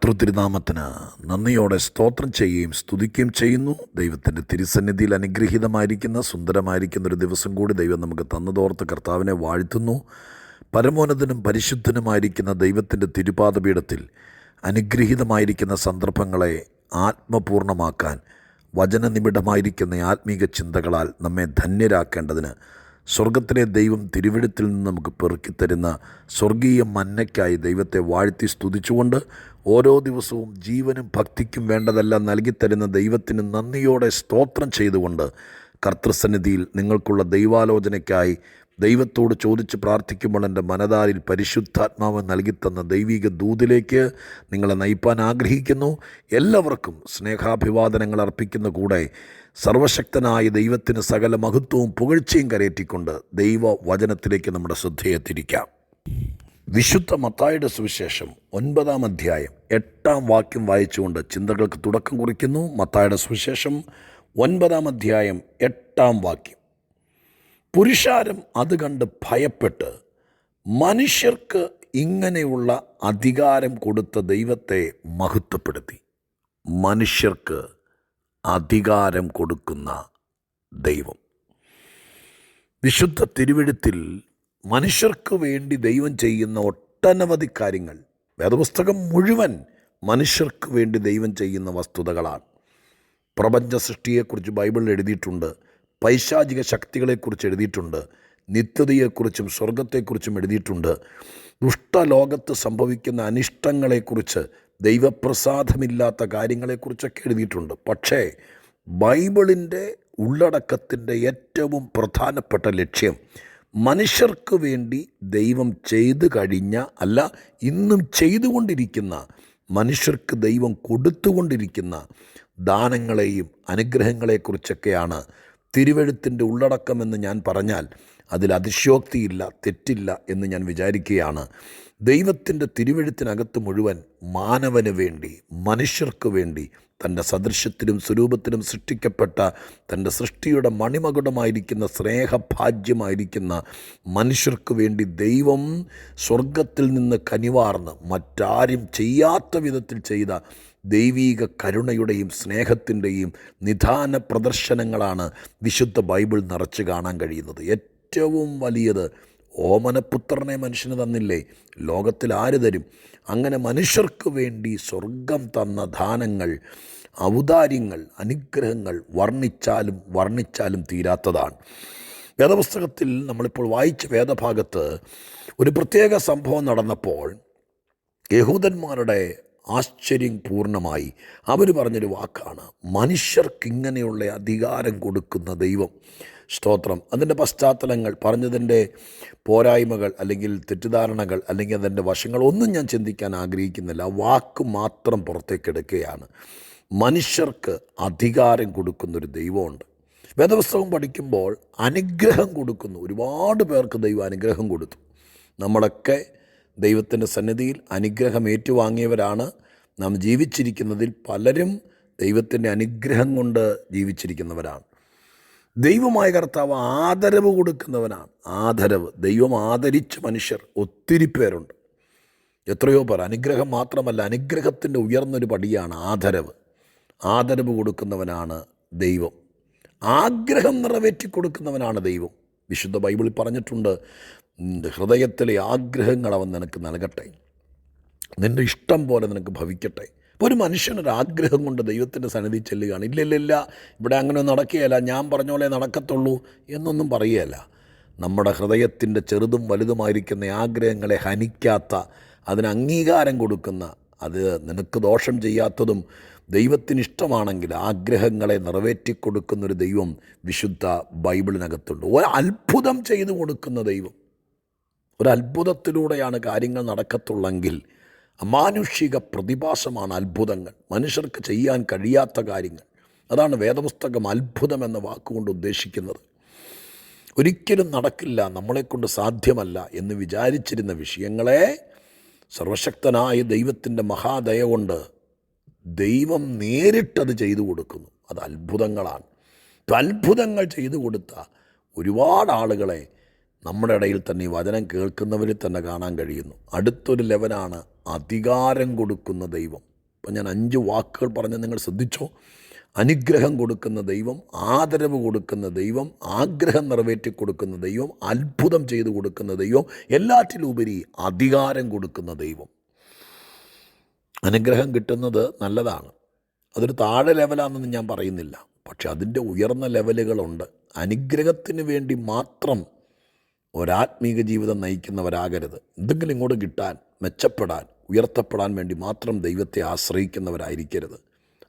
കർത്തൃതിരുനാമത്തിന് നന്ദിയോടെ സ്തോത്രം ചെയ്യുകയും സ്തുതിക്കുകയും ചെയ്യുന്നു. ദൈവത്തിൻ്റെ തിരുസന്നിധിയിൽ അനുഗ്രഹീതമായിരിക്കുന്ന സുന്ദരമായിരിക്കുന്ന ഒരു ദിവസം കൂടി ദൈവം നമുക്ക് തന്നതോർത്ത് കർത്താവിനെ വാഴ്ത്തുന്നു. പരമോന്നതനും പരിശുദ്ധനുമായിരിക്കുന്ന ദൈവത്തിൻ്റെ തിരുപാദപീഠത്തിൽ അനുഗ്രഹീതമായിരിക്കുന്ന സന്ദർഭങ്ങളെ ആത്മപൂർണമാക്കാൻ വചനനിബിഡമായിരിക്കുന്ന ആത്മീക ചിന്തകളാൽ നമ്മെ ധന്യരാക്കേണ്ടതിന് സ്വർഗത്തിലെ ദൈവം തിരുവിടത്തിൽ നിന്ന് നമുക്ക് പെറുക്കിത്തരുന്ന സ്വർഗീയ മന്നയ്ക്കായി ദൈവത്തെ വാഴ്ത്തി സ്തുതിച്ചുകൊണ്ട് ഓരോ ദിവസവും ജീവനും ഭക്തിക്കും വേണ്ടതെല്ലാം നൽകിത്തരുന്ന ദൈവത്തിന് നന്ദിയോടെ സ്തോത്രം ചെയ്തുകൊണ്ട് കർത്തൃസന്നിധിയിൽ നിങ്ങൾക്കുള്ള ദൈവാലോചനയ്ക്കായി ദൈവത്തോട് ചോദിച്ച് പ്രാർത്ഥിക്കുമ്പോൾ എൻ്റെ മനതാരിൽ പരിശുദ്ധാത്മാവ് നൽകിത്തന്ന ദൈവിക ദൂതിലേക്ക് നിങ്ങളെ നയിപ്പാൻ ആഗ്രഹിക്കുന്നു. എല്ലാവർക്കും സ്നേഹാഭിവാദനങ്ങൾ അർപ്പിക്കുന്ന കൂടെ സർവശക്തനായ ദൈവത്തിന് സകല മഹത്വവും പുകഴ്ചയും കരയേറ്റിക്കൊണ്ട് ദൈവവചനത്തിലേക്ക് നമ്മുടെ ശ്രദ്ധയെ തിരിക്കാം. വിശുദ്ധ മത്തായിയുടെ സുവിശേഷം 9-ാം അധ്യായം 8-ാം വാക്യം വായിച്ചുകൊണ്ട് ചിന്തകൾക്ക് തുടക്കം കുറിക്കുന്നു. മത്തായിയുടെ സുവിശേഷം 9-ാം അധ്യായം 8-ാം വാക്യം. പുരുഷാരം അത് കണ്ട് ഭയപ്പെട്ട് മനുഷ്യർക്ക് ഇങ്ങനെയുള്ള അധികാരം കൊടുത്ത ദൈവത്തെ മഹത്വപ്പെടുത്തി. മനുഷ്യർക്ക് അധികാരം കൊടുക്കുന്ന ദൈവം. വിശുദ്ധ തിരുവെഴുത്തിൽ മനുഷ്യർക്ക് വേണ്ടി ദൈവം ചെയ്യുന്ന ഒട്ടനവധി കാര്യങ്ങൾ, വേദപുസ്തകം മുഴുവൻ മനുഷ്യർക്ക് വേണ്ടി ദൈവം ചെയ്യുന്ന വസ്തുതകളാണ്. പ്രപഞ്ച സൃഷ്ടിയെക്കുറിച്ച് ബൈബിളിൽ എഴുതിയിട്ടുണ്ട്, പൈശാചിക ശക്തികളെക്കുറിച്ച് എഴുതിയിട്ടുണ്ട്, നിത്യതയെക്കുറിച്ചും സ്വർഗത്തെക്കുറിച്ചും എഴുതിയിട്ടുണ്ട്, ദുഷ്ടലോകത്ത് സംഭവിക്കുന്ന അനിഷ്ടങ്ങളെക്കുറിച്ച്, ദൈവപ്രസാദമില്ലാത്ത കാര്യങ്ങളെക്കുറിച്ചൊക്കെ എഴുതിയിട്ടുണ്ട്. പക്ഷേ ബൈബിളിൻ്റെ ഉള്ളടക്കത്തിൻ്റെ ഏറ്റവും പ്രധാനപ്പെട്ട ലക്ഷ്യം മനുഷ്യർക്ക് വേണ്ടി ദൈവം ചെയ്തു കഴിഞ്ഞ, അല്ല ഇന്നും ചെയ്തുകൊണ്ടിരിക്കുന്ന, മനുഷ്യർക്ക് ദൈവം കൊടുത്തുകൊണ്ടിരിക്കുന്ന ദാനങ്ങളെയും അനുഗ്രഹങ്ങളെക്കുറിച്ചൊക്കെയാണ് തിരുവെഴുത്തിൻ്റെ ഉള്ളടക്കമെന്ന് ഞാൻ പറഞ്ഞാൽ അതിൽ അതിശയോക്തിയില്ല, തെറ്റില്ല എന്ന് ഞാൻ വിചാരിക്കുകയാണ്. ദൈവത്തിൻ്റെ തിരുവെഴുത്തിനകത്ത് മുഴുവൻ മാനവന് വേണ്ടി, മനുഷ്യർക്ക് വേണ്ടി, തൻ്റെ സദൃശ്യത്തിലും സ്വരൂപത്തിലും സൃഷ്ടിക്കപ്പെട്ട തൻ്റെ സൃഷ്ടിയുടെ മണിമകുടമായിരിക്കുന്ന സ്നേഹഭാജ്യമായിരിക്കുന്ന മനുഷ്യർക്ക് വേണ്ടി ദൈവം സ്വർഗത്തിൽ നിന്ന് കനിവാർന്ന് മറ്റാരും ചെയ്യാത്ത വിധത്തിൽ ചെയ്ത ദൈവീക കരുണയുടെയും സ്നേഹത്തിൻ്റെയും നിദാന പ്രദർശനങ്ങളാണ് വിശുദ്ധ ബൈബിൾ നിറച്ച് കാണാൻ കഴിയുന്നത്. ഏറ്റവും വലിയത് ഓമനപുത്രനെ മനുഷ്യന് തന്നില്ലേ, ലോകത്തിൽ ആര് തരും? അങ്ങനെ മനുഷ്യർക്ക് വേണ്ടി സ്വർഗം തന്ന ദാനങ്ങൾ, ഔദാര്യങ്ങൾ, അനുഗ്രഹങ്ങൾ വർണ്ണിച്ചാലും തീരാത്തതാണ്. വേദപുസ്തകത്തിൽ നമ്മളിപ്പോൾ വായിച്ച വേദഭാഗത്ത് ഒരു പ്രത്യേക സംഭവം നടന്നപ്പോൾ യഹൂദന്മാരുടെ ആശ്ചര്യം പൂർണ്ണമായി. അവർ പറഞ്ഞൊരു വാക്കാണ്, മനുഷ്യർക്കിങ്ങനെയുള്ള അധികാരം കൊടുക്കുന്ന ദൈവം. സ്തോത്രം. അതിൻ്റെ പശ്ചാത്തലങ്ങൾ, പറഞ്ഞതിൻ്റെ പോരായ്മകൾ അല്ലെങ്കിൽ തെറ്റിദ്ധാരണകൾ അല്ലെങ്കിൽ അതിൻ്റെ വശങ്ങളൊന്നും ഞാൻ ചിന്തിക്കാൻ ആഗ്രഹിക്കുന്നില്ല. ആ വാക്ക് മാത്രം പുറത്തേക്കെടുക്കുകയാണ്. മനുഷ്യർക്ക് അധികാരം കൊടുക്കുന്നൊരു ദൈവമുണ്ട്. വേദപുസ്തകം പഠിക്കുമ്പോൾ അനുഗ്രഹം കൊടുക്കുന്നു. ഒരുപാട് പേർക്ക് ദൈവം അനുഗ്രഹം കൊടുത്തു. നമ്മളൊക്കെ ദൈവത്തിൻ്റെ സന്നിധിയിൽ അനുഗ്രഹം ഏറ്റുവാങ്ങിയവരാണ്. നാം ജീവിച്ചിരിക്കുന്നതിൽ പലരും ദൈവത്തിൻ്റെ അനുഗ്രഹം കൊണ്ട് ജീവിച്ചിരിക്കുന്നവരാണ്. ദൈവമായ കർത്താവ് ആദരവ് കൊടുക്കുന്നവനാണ്. ആദരവ്, ദൈവം ആദരിച്ച മനുഷ്യർ ഒത്തിരി പേരുണ്ട്. എത്രയോ പേർ. അനുഗ്രഹം മാത്രമല്ല, അനുഗ്രഹത്തിൻ്റെ ഉയർന്നൊരു പടിയാണ് ആദരവ്. ആദരവ് കൊടുക്കുന്നവനാണ് ദൈവം. ആഗ്രഹം നിറവേറ്റി കൊടുക്കുന്നവനാണ് ദൈവം. വിശുദ്ധ ബൈബിളിൽ പറഞ്ഞിട്ടുണ്ട്, നിൻ്റെ ഹൃദയത്തിലെ ആഗ്രഹങ്ങൾ അവൻ നിനക്ക് നൽകട്ടെ, നിൻ്റെ ഇഷ്ടം പോലെ നിനക്ക് ഭവിക്കട്ടെ. അപ്പോൾ ഒരു മനുഷ്യനൊരാഗ്രഹം കൊണ്ട് ദൈവത്തിൻ്റെ സന്നിധി ചെല്ലുകയാണ്. ഇല്ല ഇവിടെ അങ്ങനെ നടക്കുകയല്ല, ഞാൻ പറഞ്ഞ പോലെ നടക്കത്തുള്ളൂ എന്നൊന്നും പറയുകയല്ല. നമ്മുടെ ഹൃദയത്തിൻ്റെ ചെറുതും വലുതുമായിരിക്കുന്ന ആഗ്രഹങ്ങളെ ഹനിക്കാത്ത, അതിന് അംഗീകാരം കൊടുക്കുന്ന, അത് നിനക്ക് ദോഷം ചെയ്യാത്തതും ദൈവത്തിന് ഇഷ്ടമാണെങ്കിൽ ആഗ്രഹങ്ങളെ നിറവേറ്റിക്കൊടുക്കുന്നൊരു ദൈവം വിശുദ്ധ ബൈബിളിനകത്തുണ്ട്. ഒരത്ഭുതം ചെയ്തു കൊടുക്കുന്ന ദൈവം. ഒരത്ഭുതത്തിലൂടെയാണ് കാര്യങ്ങൾ നടക്കത്തുള്ളെങ്കിൽ അമാനുഷിക പ്രതിഭാസമാണ് അത്ഭുതങ്ങൾ, മനുഷ്യർക്ക് ചെയ്യാൻ കഴിയാത്ത കാര്യങ്ങൾ. അതാണ് വേദപുസ്തകം അത്ഭുതം എന്ന വാക്കുകൊണ്ട് ഉദ്ദേശിക്കുന്നത്. ഒരിക്കലും നടക്കില്ല, നമ്മളെക്കൊണ്ട് സാധ്യമല്ല എന്ന് വിചാരിച്ചിരുന്ന വിഷയങ്ങളെ സർവശക്തനായ ദൈവത്തിൻ്റെ മഹാദയ കൊണ്ട് ദൈവം നേരിട്ടത് ചെയ്തു കൊടുക്കുന്നു. അത് അത്ഭുതങ്ങളാണ്. അത്ഭുതങ്ങൾ ചെയ്തു കൊടുത്ത ഒരുപാട് ആളുകളെ നമ്മുടെ ഇടയിൽ തന്നെ ഈ വചനം കേൾക്കുന്നവരിൽ തന്നെ കാണാൻ കഴിയുന്നു. അടുത്തൊരു ലെവലാണ് അധികാരം കൊടുക്കുന്ന ദൈവം. ഇപ്പം ഞാൻ 5 വാക്കുകൾ പറഞ്ഞ് നിങ്ങൾ ശ്രദ്ധിച്ചോ. അനുഗ്രഹം കൊടുക്കുന്ന ദൈവം, ആദരവ് കൊടുക്കുന്ന ദൈവം, ആഗ്രഹം നിറവേറ്റി കൊടുക്കുന്ന ദൈവം, അത്ഭുതം ചെയ്തു കൊടുക്കുന്ന ദൈവം, എല്ലാറ്റിലുപരി അധികാരം കൊടുക്കുന്ന ദൈവം. അനുഗ്രഹം കിട്ടുന്നത് നല്ലതാണ്, അതൊരു താഴെ ലെവലാണെന്ന് ഞാൻ പറയുന്നില്ല. പക്ഷെ അതിൻ്റെ ഉയർന്ന ലെവലുകളുണ്ട്. അനുഗ്രഹത്തിന് വേണ്ടി മാത്രം ഒരാത്മീക ജീവിതം നയിക്കുന്നവരാകരുത്. എന്തെങ്കിലും ഇങ്ങോട്ട് കിട്ടാൻ, മെച്ചപ്പെടാൻ, ഉയർത്തപ്പെടാൻ വേണ്ടി മാത്രം ദൈവത്തെ ആശ്രയിക്കുന്നവരായിരിക്കരുത്.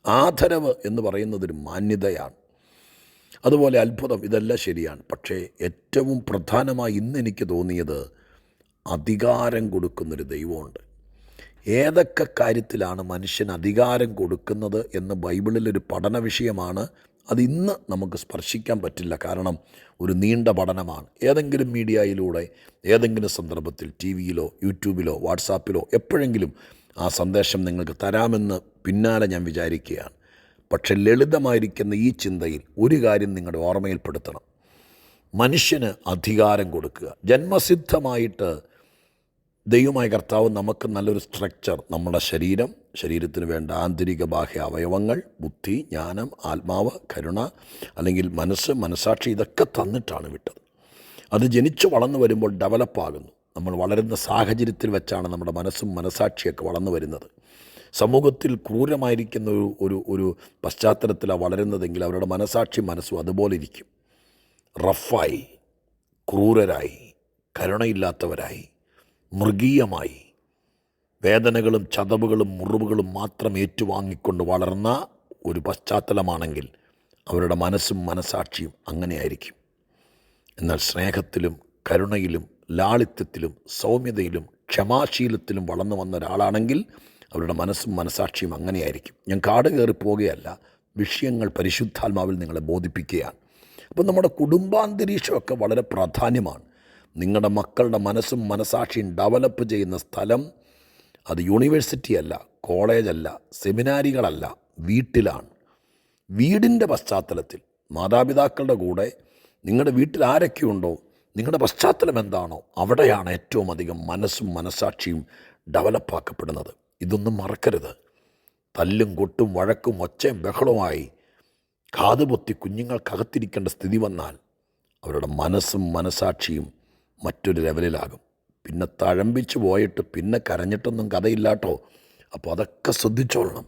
ആദരവ് എന്ന് പറയുന്നതൊരു മാന്യതയാണ്. അതുപോലെ അത്ഭുതം, ഇതെല്ലാം ശരിയാണ്. പക്ഷേ ഏറ്റവും പ്രധാനമായി ഇന്ന് എനിക്ക് തോന്നിയത് അധികാരം കൊടുക്കുന്നൊരു ദൈവമുണ്ട്. ഏതൊക്കെ കാര്യത്തിലാണ് മനുഷ്യൻ അധികാരം കൊടുക്കുന്നത് എന്ന് ബൈബിളിലൊരു പഠന വിഷയമാണ്. അതിന്ന് നമുക്ക് സ്പർശിക്കാൻ പറ്റില്ല, കാരണം ഒരു നീണ്ട പഠനമാണ്. ഏതെങ്കിലും മീഡിയയിലൂടെ, ഏതെങ്കിലും സന്ദർഭത്തിൽ, ടി വിയിലോ യൂട്യൂബിലോ വാട്സാപ്പിലോ എപ്പോഴെങ്കിലും ആ സന്ദേശം നിങ്ങൾക്ക് തരാമെന്ന് പിന്നാലെ ഞാൻ വിചാരിക്കുകയാണ്. പക്ഷെ ലളിതമായിരിക്കുന്ന ഈ ചിന്തയിൽ ഒരു കാര്യം നിങ്ങളുടെ ഓർമ്മയിൽപ്പെടുത്തണം. മനുഷ്യന് അധികാരം കൊടുക്കുക. ജന്മസിദ്ധമായിട്ട് ദൈവമായ കർത്താവ് നമുക്ക് നല്ലൊരു സ്ട്രക്ചർ, നമ്മുടെ ശരീരത്തിന് വേണ്ട ആന്തരിക ബാഹ്യ അവയവങ്ങൾ, ബുദ്ധി, ജ്ഞാനം, ആത്മാവ്, കരുണ, അല്ലെങ്കിൽ മനസ്സാക്ഷി, ഇതൊക്കെ തന്നിട്ടാണ് വിട്ടത്. അത് ജനിച്ചു വളർന്നു വരുമ്പോൾ ഡെവലപ്പാകുന്നു. നമ്മൾ വളരുന്ന സാഹചര്യത്തിൽ വെച്ചാണ് നമ്മുടെ മനസ്സും മനസ്സാക്ഷിയൊക്കെ വളർന്നു വരുന്നത്. സമൂഹത്തിൽ ക്രൂരമായിരിക്കുന്ന ഒരു പശ്ചാത്തലത്തിലാണ് വളരുന്നതെങ്കിൽ അവരുടെ മനസ്സും അതുപോലെ ഇരിക്കും. റഫായി, ക്രൂരരായി, കരുണയില്ലാത്തവരായി, മൃഗീയമായി, വേദനകളും ചതവുകളും മുറിവുകളും മാത്രം ഏറ്റുവാങ്ങിക്കൊണ്ട് വളർന്ന ഒരു പശ്ചാത്തലമാണെങ്കിൽ അവരുടെ മനസ്സും മനസ്സാക്ഷിയും അങ്ങനെയായിരിക്കും. എന്നാൽ സ്നേഹത്തിലും കരുണയിലും ലാളിത്യത്തിലും സൗമ്യതയിലും ക്ഷമാശീലത്തിലും വളർന്നു വന്ന ഒരാളാണെങ്കിൽ അവരുടെ മനസ്സും മനസ്സാക്ഷിയും അങ്ങനെയായിരിക്കും. ഞാൻ കാട് കയറി പോകുകയല്ല, വിഷയങ്ങൾ പരിശുദ്ധാത്മാവിൽ നിങ്ങളെ ബോധിപ്പിക്കുകയാണ്. അപ്പം നമ്മുടെ കുടുംബാന്തരീക്ഷമൊക്കെ വളരെ പ്രാധാന്യമാണ്. നിങ്ങളുടെ മക്കളുടെ മനസ്സും മനസ്സാക്ഷിയും ഡെവലപ്പ് ചെയ്യുന്ന സ്ഥലം അത് യൂണിവേഴ്സിറ്റി അല്ല, കോളേജല്ല, സെമിനാരികളല്ല, വീട്ടിലാണ്. വീടിൻ്റെ പശ്ചാത്തലത്തിൽ മാതാപിതാക്കളുടെ കൂടെ നിങ്ങളുടെ വീട്ടിൽ ആരൊക്കെയുണ്ടോ, നിങ്ങളുടെ പശ്ചാത്തലം എന്താണോ, അവിടെയാണ് ഏറ്റവും അധികം മനസ്സും മനസ്സാക്ഷിയും ഡെവലപ്പാക്കപ്പെടുന്നത്. ഇതൊന്നും മറക്കരുത്. തല്ലും കൊട്ടും വഴക്കും ഒച്ചയും ബഹളവുമായി കാതുപൊത്തി കുഞ്ഞുങ്ങൾക്കകത്തിരിക്കേണ്ട സ്ഥിതി വന്നാൽ അവരുടെ മനസ്സും മനസ്സാക്ഷിയും മറ്റൊരു ലെവലിലാകും. പിന്നെ തഴമ്പിച്ച് പോയിട്ട് പിന്നെ കരഞ്ഞിട്ടൊന്നും കഥയില്ലാട്ടോ. അപ്പോൾ അതൊക്കെ ശ്രദ്ധിച്ചോളണം.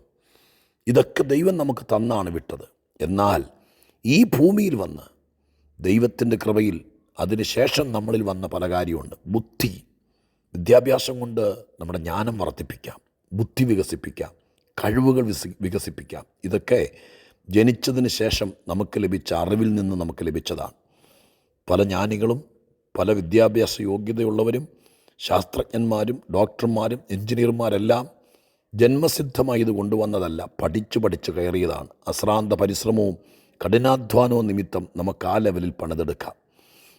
ഇതൊക്കെ ദൈവം നമുക്ക് തന്നാണ് വിട്ടത്. എന്നാൽ ഈ ഭൂമിയിൽ വന്ന് ദൈവത്തിൻ്റെ കൃപയിൽ അതിനുശേഷം നമ്മളിൽ വന്ന പല കാര്യമുണ്ട്. ബുദ്ധി, വിദ്യാഭ്യാസം കൊണ്ട് നമ്മുടെ ജ്ഞാനം വർദ്ധിപ്പിക്കാം, ബുദ്ധി വികസിപ്പിക്കാം, കഴിവുകൾ വികസിപ്പിക്കാം. ഇതൊക്കെ ജനിച്ചതിന് ശേഷം നമുക്ക് ലഭിച്ച അറിവിൽ നിന്ന് നമുക്ക് ലഭിച്ചതാണ്. പല ജ്ഞാനികളും പല വിദ്യാഭ്യാസ യോഗ്യതയുള്ളവരും ശാസ്ത്രജ്ഞന്മാരും ഡോക്ടർമാരും എഞ്ചിനീയർമാരെല്ലാം ജന്മസിദ്ധമായി ഇത് കൊണ്ടുവന്നതല്ല, പഠിച്ച് കയറിയതാണ്. അശ്രാന്ത പരിശ്രമവും കഠിനാധ്വാനവും നിമിത്തം നമുക്ക് ആ ലെവലിൽ പണിതെടുക്കാം.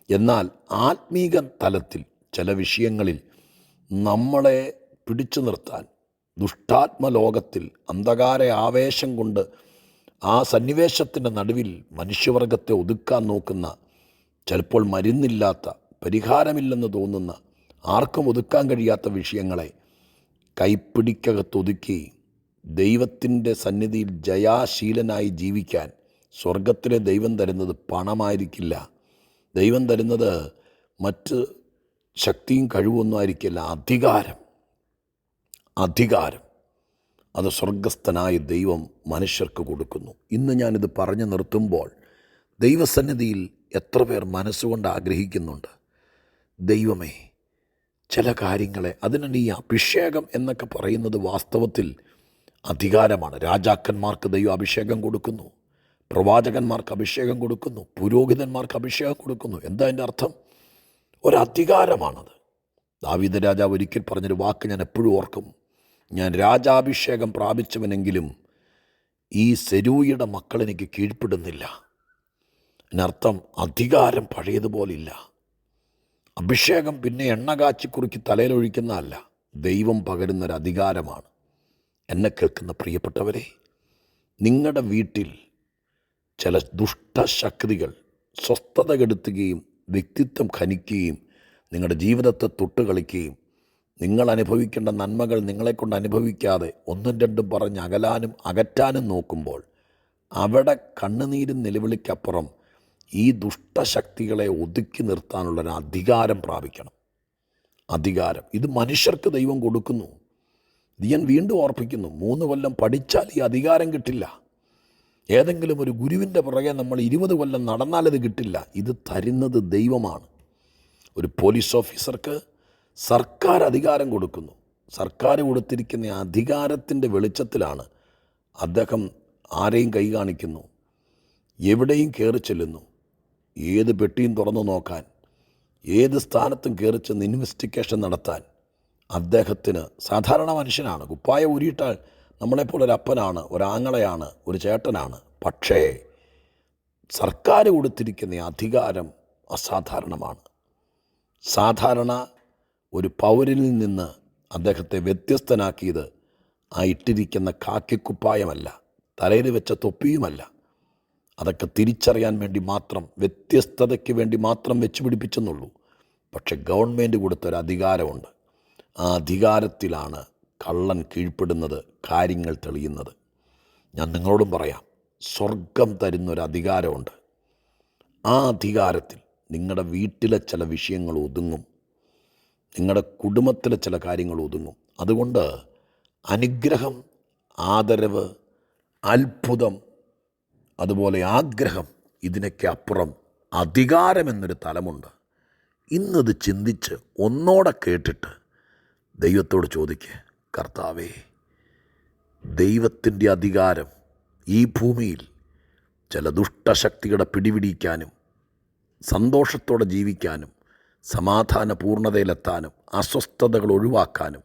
എന്നാൽ ആത്മീക തലത്തിൽ ചില വിഷയങ്ങളിൽ നമ്മളെ പിടിച്ചു നിർത്താൻ ദുഷ്ടാത്മലോകത്തിൽ അന്ധകാര ആവേശം കൊണ്ട് ആ സന്നിവേശത്തിൻ്റെ നടുവിൽ മനുഷ്യവർഗത്തെ ഒതുക്കാൻ നോക്കുന്ന, ചിലപ്പോൾ മരുന്നില്ലാത്ത, പരിഹാരമില്ലെന്ന് തോന്നുന്ന, ആർക്കും ഒതുക്കാൻ കഴിയാത്ത വിഷയങ്ങളെ കൈപ്പിടിക്കകത്തൊതുക്കി ദൈവത്തിൻ്റെ സന്നിധിയിൽ ജയാശീലനായി ജീവിക്കാൻ സ്വർഗത്തിലെ ദൈവം തരുന്നത് പണമായിരിക്കില്ല. ദൈവം തരുന്നത് മറ്റ് ശക്തിയും കഴിവൊന്നും ആയിരിക്കില്ല. അധികാരം അത് സ്വർഗസ്ഥനായ ദൈവം മനുഷ്യർക്ക് കൊടുക്കുന്നു. ഇന്ന് ഞാനിത് പറഞ്ഞു നിർത്തുമ്പോൾ ദൈവസന്നിധിയിൽ എത്ര പേർ മനസ്സുകൊണ്ട് ആഗ്രഹിക്കുന്നുണ്ട്, ദൈവമേ ചില കാര്യങ്ങളെ, അതിനാണ് ഈ അഭിഷേകം എന്നൊക്കെ പറയുന്നത് വാസ്തവത്തിൽ അധികാരമാണ്. രാജാക്കന്മാർക്ക് ദൈവം അഭിഷേകം കൊടുക്കുന്നു, പ്രവാചകന്മാർക്ക് അഭിഷേകം കൊടുക്കുന്നു, പുരോഹിതന്മാർക്ക് അഭിഷേകം കൊടുക്കുന്നു. എന്താ അതിൻ്റെ അർത്ഥം? ഒരധികാരമാണത്. ദാവീദ് രാജാവ് ഒരിക്കൽ പറഞ്ഞൊരു വാക്ക് ഞാൻ എപ്പോഴും ഓർക്കും. ഞാൻ രാജാഭിഷേകം പ്രാപിച്ചവനെങ്കിലും ഈ സെരൂയയുടെ മക്കൾ എനിക്ക് കീഴ്പ്പെടുന്നില്ല. അതിനർത്ഥം അധികാരം പഴയതുപോലില്ല. അഭിഷേകം പിന്നെ എണ്ണ കാച്ചിക്കുറുക്കി തലയിലൊഴിക്കുന്നതല്ല, ദൈവം പകരുന്നൊരധികാരമാണ്. എന്നെ കേൾക്കുന്ന പ്രിയപ്പെട്ടവരെ, നിങ്ങളുടെ വീട്ടിൽ ചില ദുഷ്ടശക്തികൾ സ്വസ്ഥത കെടുത്തുകയും വ്യക്തിത്വം ഖനിക്കുകയും നിങ്ങളുടെ ജീവിതത്തെ തൊട്ടുകളിക്കുകയും നിങ്ങൾ അനുഭവിക്കേണ്ട നന്മകൾ നിങ്ങളെക്കൊണ്ട് അനുഭവിക്കാതെ ഒന്നും രണ്ടും പറഞ്ഞ് അകറ്റാനും നോക്കുമ്പോൾ അവിടെ കണ്ണുനീരും നിലവിളിക്കപ്പുറം ഈ ദുഷ്ടശക്തികളെ ഒതുക്കി നിർത്താനുള്ളൊരു അധികാരം പ്രാപിക്കണം. അധികാരം ഇത് മനുഷ്യർക്ക് ദൈവം കൊടുക്കുന്നു. ഇത് ഞാൻ വീണ്ടും ഓർപ്പിക്കുന്നു, 3 കൊല്ലം പഠിച്ചാൽ ഈ അധികാരം കിട്ടില്ല. ഏതെങ്കിലും ഒരു ഗുരുവിൻ്റെ പുറകെ നമ്മൾ 20 കൊല്ലം നടന്നാലത് കിട്ടില്ല. ഇത് തരുന്നത് ദൈവമാണ്. ഒരു പോലീസ് ഓഫീസർക്ക് സർക്കാർ അധികാരം കൊടുക്കുന്നു. സർക്കാർ കൊടുത്തിരിക്കുന്ന അധികാരത്തിൻ്റെ വെളിച്ചത്തിലാണ് അദ്ദേഹം ആരെയും കൈ കാണിക്കുന്നു, എവിടെയും കയറി ചെല്ലുന്നു, ഏത് പെട്ടിയും തുറന്നു നോക്കാൻ, ഏത് സ്ഥാനത്തും കയറി ചെന്ന് ഇൻവെസ്റ്റിഗേഷൻ നടത്താൻ അദ്ദേഹത്തിന് സാധാരണ മനുഷ്യനാണ്. കുപ്പായ ഊരിയിട്ടാൽ നമ്മളെപ്പോലൊരു അപ്പനാണ്, ഒരാങ്ങളയാണ്, ഒരു ചേട്ടനാണ്. പക്ഷേ സർക്കാർ കൊടുത്തിരിക്കുന്ന അധികാരം അസാധാരണമാണ്. സാധാരണ ഒരു പൗരനിൽ നിന്ന് അദ്ദേഹത്തെ വ്യത്യസ്തനാക്കിയത് ആ ഇട്ടിരിക്കുന്ന കാക്കിക്കുപ്പായമല്ല, തലയിൽ വെച്ച തൊപ്പിയുമല്ല. അതൊക്കെ തിരിച്ചറിയാൻ വേണ്ടി മാത്രം, വ്യത്യസ്തതയ്ക്ക് വേണ്ടി മാത്രം വെച്ച് പിടിപ്പിച്ചെന്നുള്ളൂ. പക്ഷെ ഗവൺമെൻറ് കൊടുത്തൊരു അധികാരമുണ്ട്. ആ അധികാരത്തിലാണ് കള്ളൻ കീഴ്പ്പെടുന്നത്, കാര്യങ്ങൾ തെളിയുന്നത്. ഞാൻ നിങ്ങളോടും പറയാം, സ്വർഗം തരുന്നൊരു അധികാരമുണ്ട്. ആ അധികാരത്തിൽ നിങ്ങളുടെ വീട്ടിലെ ചില വിഷയങ്ങൾ ഒതുങ്ങും, നിങ്ങളുടെ കുടുംബത്തിലെ ചില കാര്യങ്ങൾ ഒതുങ്ങും. അതുകൊണ്ട് അനുഗ്രഹം, ആദരവ്, അത്ഭുതം, അതുപോലെ ആഗ്രഹം, ഇതിനൊക്കെ അപ്പുറം അധികാരമെന്നൊരു തലമുണ്ട്. ഇന്നത് ചിന്തിച്ച് ഒന്നോടെ കേട്ടിട്ട് ദൈവത്തോട് ചോദിക്കുക, കർത്താവേ, ദൈവത്തിൻ്റെ അധികാരം ഈ ഭൂമിയിൽ ചില ദുഷ്ടശക്തികളെ പിടിപിടിക്കാനും സന്തോഷത്തോടെ ജീവിക്കാനും സമാധാന പൂർണ്ണതയിലെത്താനും അസ്വസ്ഥതകൾ ഒഴിവാക്കാനും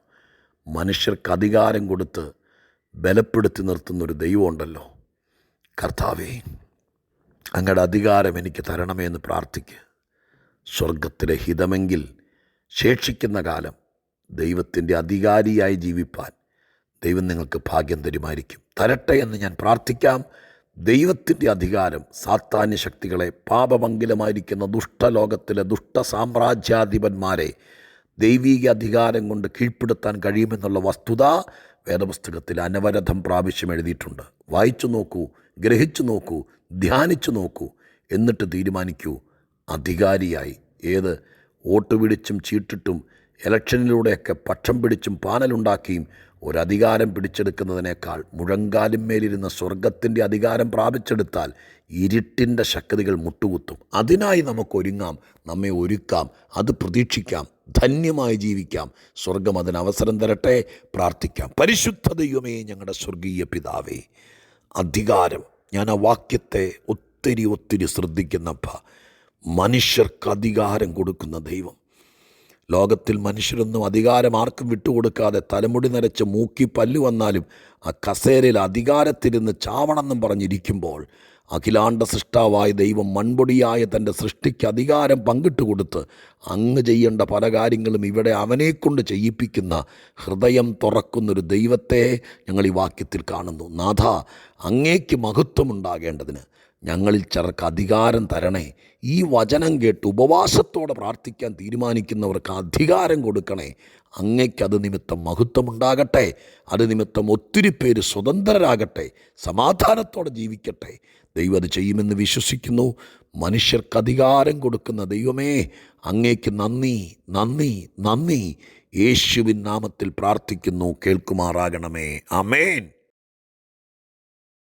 മനുഷ്യർക്ക് അധികാരം കൊടുത്ത് ബലപ്പെടുത്തി നിർത്തുന്നൊരു ദൈവമുണ്ടല്ലോ. കർത്താവേ, അങ്ങയുടെ അധികാരം എനിക്ക് തരണമേ എന്ന് പ്രാർത്ഥിക്കുക. സ്വർഗത്തിലെ ഹിതമെങ്കിൽ ശേഷിക്കുന്ന കാലം ദൈവത്തിൻ്റെ അധികാരിയായി ജീവിപ്പാൻ ദൈവം നിങ്ങൾക്ക് ഭാഗ്യം തരുമായിരിക്കും. തരട്ടെ എന്ന് ഞാൻ പ്രാർത്ഥിക്കാം. ദൈവത്തിൻ്റെ അധികാരം സാത്താന്യ ശക്തികളെ, പാപമംഗലമായിരിക്കുന്ന ദുഷ്ടലോകത്തിലെ ദുഷ്ടസാമ്രാജ്യാധിപന്മാരെ ദൈവീക അധികാരം കൊണ്ട് കീഴ്പ്പെടുത്താൻ കഴിയുമെന്നുള്ള വസ്തുത വേദപുസ്തകത്തിൽ അനവരതം പ്രാവശ്യം എഴുതിയിട്ടുണ്ട്. വായിച്ചു നോക്കൂ, ഗ്രഹിച്ചു നോക്കൂ, ധ്യാനിച്ചു നോക്കൂ, എന്നിട്ട് തീരുമാനിക്കൂ. അധികാരിയായി, ഏത് വോട്ട് പിടിച്ചും ചീട്ടിട്ടും ഇലക്ഷനിലൂടെയൊക്കെ പക്ഷം പിടിച്ചും പാനലുണ്ടാക്കിയും ഒരധികാരം പിടിച്ചെടുക്കുന്നതിനേക്കാൾ മുഴങ്കാലും മേലിരുന്ന സ്വർഗത്തിൻ്റെ അധികാരം പ്രാപിച്ചെടുത്താൽ ഇരുട്ടിൻ്റെ ശക്തികൾ മുട്ടുകുത്തും. അതിനായി നമുക്കൊരുങ്ങാം, നമ്മെ ഒരുക്കാം, അത് പ്രതീക്ഷിക്കാം, ധന്യമായി ജീവിക്കാം. സ്വർഗം അതിന് അവസരം തരട്ടെ. പ്രാർത്ഥിക്കാം. പരിശുദ്ധ ദൈവമേ, ഞങ്ങളുടെ സ്വർഗീയ പിതാവേ, അധികാരം, ഞാൻ ആ വാക്യത്തെ ഒത്തിരി ശ്രദ്ധിക്കുന്നപ്പ, മനുഷ്യർക്ക് അധികാരം കൊടുക്കുന്ന ദൈവം. ലോകത്തിൽ മനുഷ്യരൊന്നും അധികാരം ആർക്കും വിട്ടുകൊടുക്കാതെ തലമുടി നരച്ച് മൂക്കി പല്ലു വന്നാലും ആ കസേരയിൽ അധികാരത്തിരുന്ന് ചാവണമെന്നും പറഞ്ഞിരിക്കുമ്പോൾ അഖിലാണ്ട സൃഷ്ടാവായ ദൈവം മൺപൊടിയായ തൻ്റെ സൃഷ്ടിക്ക് അധികാരം പങ്കിട്ട് കൊടുത്ത് അങ്ങ് ചെയ്യേണ്ട പല കാര്യങ്ങളും ഇവിടെ അവനെക്കൊണ്ട് ചെയ്യിപ്പിക്കുന്ന, ഹൃദയം തുറക്കുന്നൊരു ദൈവത്തെ ഞങ്ങൾ ഈ വാക്യത്തിൽ കാണുന്നു. നാഥ, അങ്ങേക്ക് മഹത്വമുണ്ടാകേണ്ടതിന് ഞങ്ങളിൽ ചിലർക്ക് അധികാരം തരണേ. ഈ വചനം കേട്ട് ഉപവാസത്തോടെ പ്രാർത്ഥിക്കാൻ തീരുമാനിക്കുന്നവർക്ക് അധികാരം കൊടുക്കണേ. അങ്ങയ്ക്കത് നിമിത്തം മഹത്വമുണ്ടാകട്ടെ. അത് നിമിത്തം ഒത്തിരി പേര് സ്വതന്ത്രരാകട്ടെ, സമാധാനത്തോടെ ജീവിക്കട്ടെ. ദൈവം അത് ചെയ്യുമെന്ന് വിശ്വസിക്കുന്നു. മനുഷ്യർക്ക് അധികാരം കൊടുക്കുന്ന ദൈവമേ, അങ്ങേക്ക് നന്ദി നന്ദി നന്ദി. യേശുവിൻ നാമത്തിൽ പ്രാർത്ഥിക്കുന്നു, കേൾക്കുമാറാകണമേ. ആമേൻ.